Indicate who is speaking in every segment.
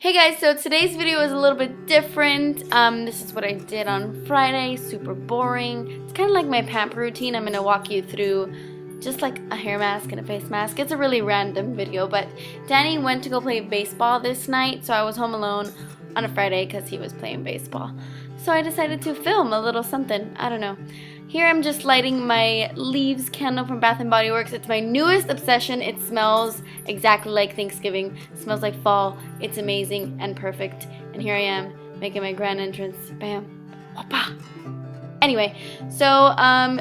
Speaker 1: Hey guys, so today's video is a little bit different. This is what I did on Friday, super boring. It's kind of like my pamper routine. I'm going to walk you through just like a hair mask and a face mask. It's a really random video, but Danny went to go play baseball this night, so I was home alone on a Friday because he was playing baseball. So I decided to film a little something, I don't know. Here I'm just lighting my Leaves candle from Bath & Body Works. It's my newest obsession. It smells exactly like Thanksgiving. It smells like fall. It's amazing and perfect. And here I am making my grand entrance. Bam. Whoppa. Anyway, so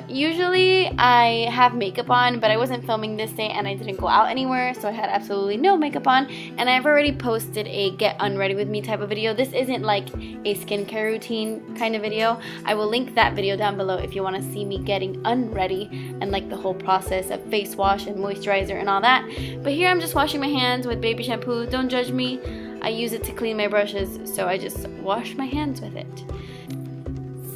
Speaker 1: usually I have makeup on, but I wasn't filming this day and I didn't go out anywhere, so I had absolutely no makeup on. And I've already posted a get unready with me type of video. This isn't like a skincare routine kind of video. I will link that video down below if you want to see me getting unready and like the whole process of face wash and moisturizer and all that. But here I'm just washing my hands with baby shampoo. Don't judge me. I use it to clean my brushes, so I just wash my hands with it.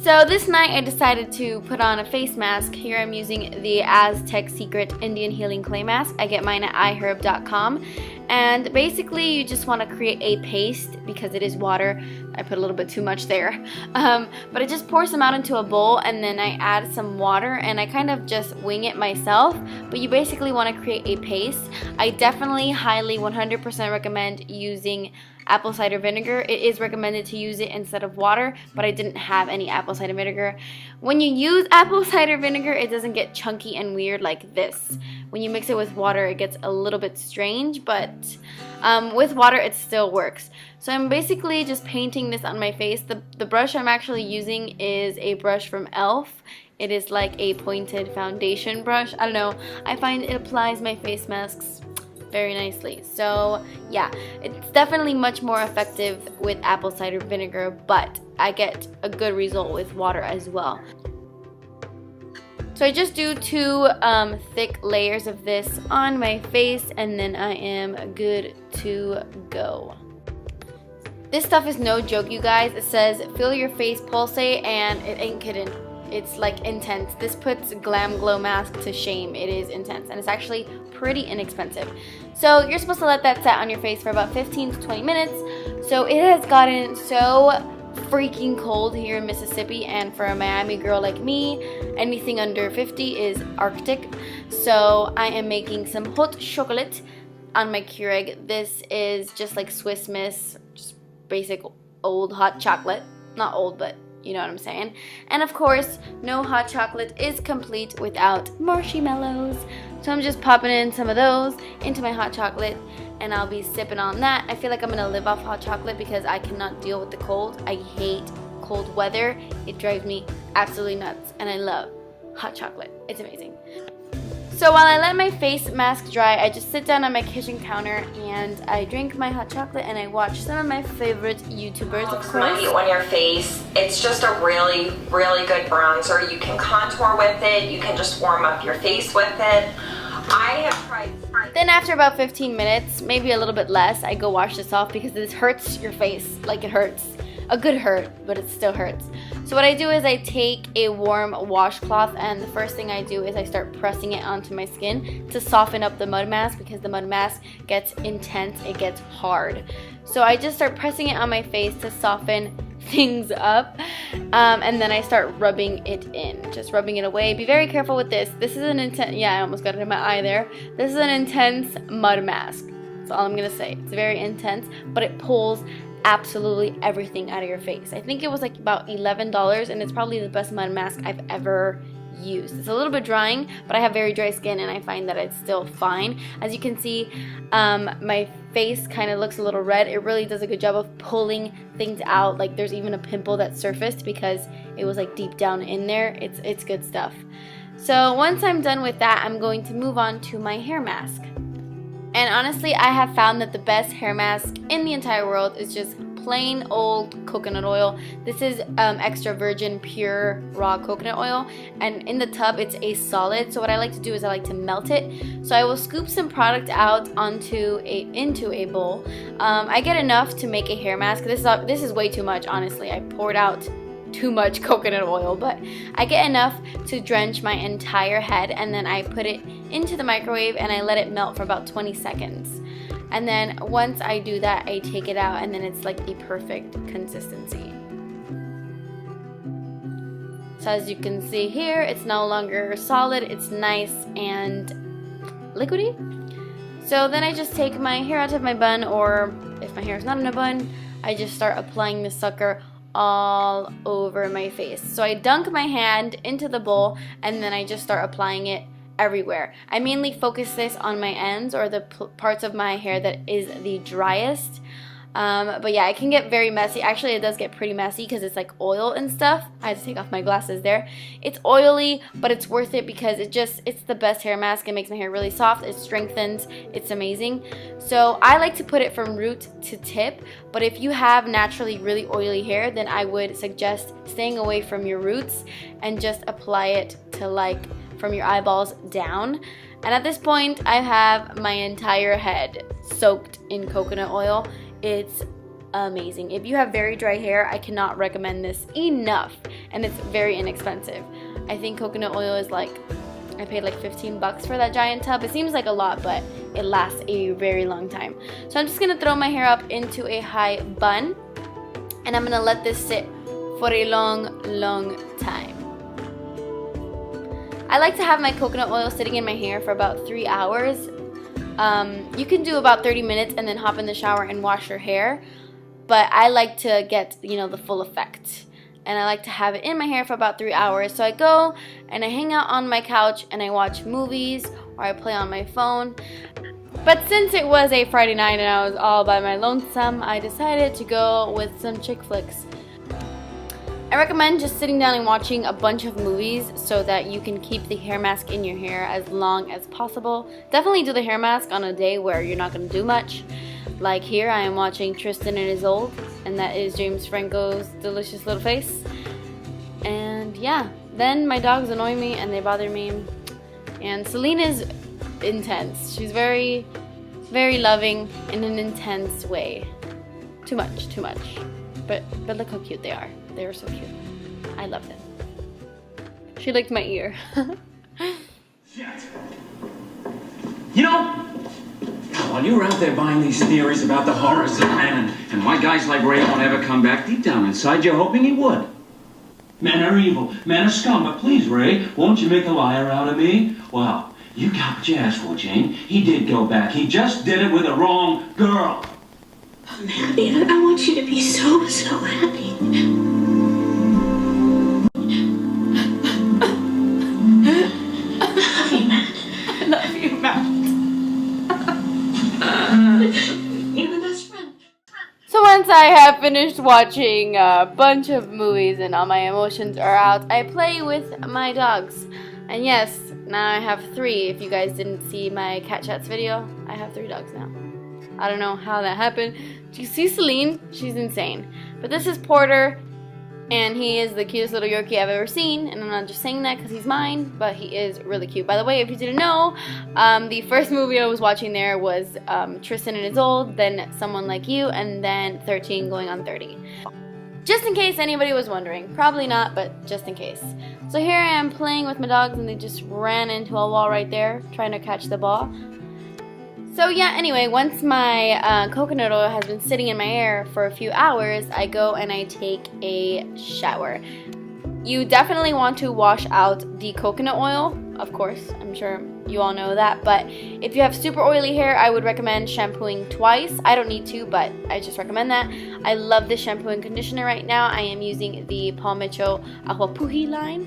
Speaker 1: So this night I decided to put on a face mask. Here I'm using the Aztec Secret Indian Healing Clay Mask. I get mine at iherb.com. And basically you just want to create a paste because it is water. I put a little bit too much there. But I just pour some out into a bowl and then I add some water and I kind of just wing it myself. But you basically want to create a paste. I definitely highly 100% recommend using apple cider vinegar. It is recommended to use it instead of water, but I didn't have any apple cider vinegar. When you use apple cider vinegar, it doesn't get chunky and weird like this. When you mix it with water, it gets a little bit strange, but with water, it still works. So I'm basically just painting this on my face. The brush I'm actually using is a brush from e.l.f. It is like a pointed foundation brush. I don't know. I find it applies my face masks very nicely. So yeah, it's definitely much more effective with apple cider vinegar, but I get a good result with water as well. So I just do two thick layers of this on my face and then I am good to go. This stuff is no joke, you guys. It says feel your face pulsate and it ain't kidding. It's like intense. This puts Glam Glow Mask to shame. It is intense and it's actually pretty inexpensive. So you're supposed to let that set on your face for about 15 to 20 minutes. So it has gotten so freaking cold here in Mississippi, and for a Miami girl like me, anything under 50 is Arctic. So I am making some hot chocolate on my Keurig. This is just like Swiss Miss, just basic old hot chocolate. Not old, but you know what I'm saying. And of course, no hot chocolate is complete without marshmallows. So I'm just popping in some of those into my hot chocolate and I'll be sipping on that. I feel like I'm gonna live off hot chocolate because I cannot deal with the cold. I hate cold weather. It drives me absolutely nuts and I love hot chocolate. It's amazing. So while I let my face mask dry, I just sit down on my kitchen counter and I drink my hot chocolate and I watch some of my favorite YouTubers, of course.
Speaker 2: Money on your face. It's just a really, really good bronzer. You can contour with it. You can just warm up your face with it. I have tried.
Speaker 1: Then after about 15 minutes, maybe a little bit less, I go wash this off because this hurts your face. Like it hurts. A good hurt, but it still hurts. So what I do is I take a warm washcloth and the first thing I do is I start pressing it onto my skin to soften up the mud mask because the mud mask gets intense, it gets hard. So I just start pressing it on my face to soften things up and then I start rubbing it in, just rubbing it away. Be very careful with this. This is an intense, yeah, I almost got it in my eye there. This is an intense mud mask. That's all I'm gonna say. It's very intense, but it pulls absolutely everything out of your face. I think it was like about $11 and it's probably the best mud mask I've ever used. It's a little bit drying, but I have very dry skin and I find that it's still fine. As you can see, my face kind of looks a little red. It really does a good job of pulling things out. Like there's even a pimple that surfaced because it was like deep down in there. It's good stuff. So once I'm done with that, I'm going to move on to my hair mask. And honestly, I have found that the best hair mask in the entire world is just plain old coconut oil. This is extra virgin pure raw coconut oil, and in the tub it's a solid. So what I like to do is I like to melt it. So I will scoop some product out into a bowl. I get enough to make a hair mask. This is way too much, honestly. I poured out too much coconut oil, but I get enough to drench my entire head and then I put it into the microwave and I let it melt for about 20 seconds. And then once I do that, I take it out, and then it's like the perfect consistency. So as you can see here, it's no longer solid, it's nice and liquidy. So then I just take my hair out of my bun, or if my hair is not in a bun, I just start applying the sucker all over my face. So I dunk my hand into the bowl, and then I just start applying it everywhere. I mainly focus this on my ends, or the parts of my hair that is the driest. But yeah, it can get very messy. Actually, it does get pretty messy because it's like oil and stuff. I had to take off my glasses there. It's oily, but it's worth it because it's the best hair mask. It makes my hair really soft. It strengthens. It's amazing. So I like to put it from root to tip, but if you have naturally really oily hair, then I would suggest staying away from your roots and just apply it to like from your eyeballs down. And at this point, I have my entire head soaked in coconut oil. It's amazing. If you have very dry hair, I cannot recommend this enough, and it's very inexpensive. I think coconut oil is like, I paid like 15 bucks for that giant tub. It seems like a lot, but it lasts a very long time. So I'm just gonna throw my hair up into a high bun, and I'm gonna let this sit for a long time. I like to have my coconut oil sitting in my hair for about 3 hours. You can do about 30 minutes and then hop in the shower and wash your hair, but I like to get, the full effect, and I like to have it in my hair for about 3 hours. So I go and I hang out on my couch and I watch movies, or I play on my phone. But since it was a Friday night and I was all by my lonesome, I decided to go with some chick flicks. I recommend just sitting down and watching a bunch of movies so that you can keep the hair mask in your hair as long as possible. Definitely do the hair mask on a day where you're not going to do much. Like here, I am watching Tristan and Isolde, and that is James Franco's delicious little face. And yeah, then my dogs annoy me and they bother me. And Celine is intense. She's very, very loving in an intense way. Too much. But look how cute they are. They are so cute. I love them. She licked my ear.
Speaker 3: While you were out there buying these theories about the horrors of men and why guys like Ray won't ever come back, deep down inside you're hoping he would. Men are evil, men are scum, but please, Ray, won't you make a liar out of me? Well, you got what you asked for, Jane. He did go back. He just did it with the wrong girl.
Speaker 4: I'm happy. I want you to be so happy.
Speaker 1: I love you, Matt.
Speaker 4: You're the best friend.
Speaker 1: So once I have finished watching a bunch of movies and all my emotions are out, I play with my dogs. And yes, now I have 3. If you guys didn't see my cat chats video, I have 3 dogs now. I don't know how that happened. Do you see Celine? She's insane. But this is Porter, and he is the cutest little Yorkie I've ever seen. And I'm not just saying that because he's mine, but he is really cute. By the way, if you didn't know, the first movie I was watching there was Tristan and Isolde, then Someone Like You, and then 13 going on 30. Just in case anybody was wondering. Probably not, but just in case. So here I am playing with my dogs, and they just ran into a wall right there, trying to catch the ball. So yeah, anyway, once my coconut oil has been sitting in my hair for a few hours, I go and I take a shower. You definitely want to wash out the coconut oil, of course, I'm sure you all know that, but if you have super oily hair, I would recommend shampooing twice. I don't need to, but I just recommend that. I love this shampoo and conditioner right now. I am using the Paul Mitchell Agua Puhi line.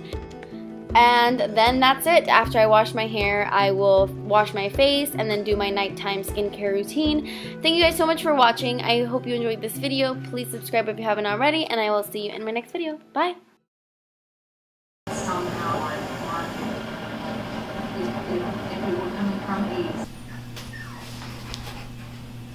Speaker 1: And then that's it. After I wash my hair, I will wash my face and then do my nighttime skincare routine. Thank you guys so much for watching. I hope you enjoyed this video. Please subscribe if you haven't already, and I will see you in my next video. Bye!
Speaker 5: Somehow, if we were coming from these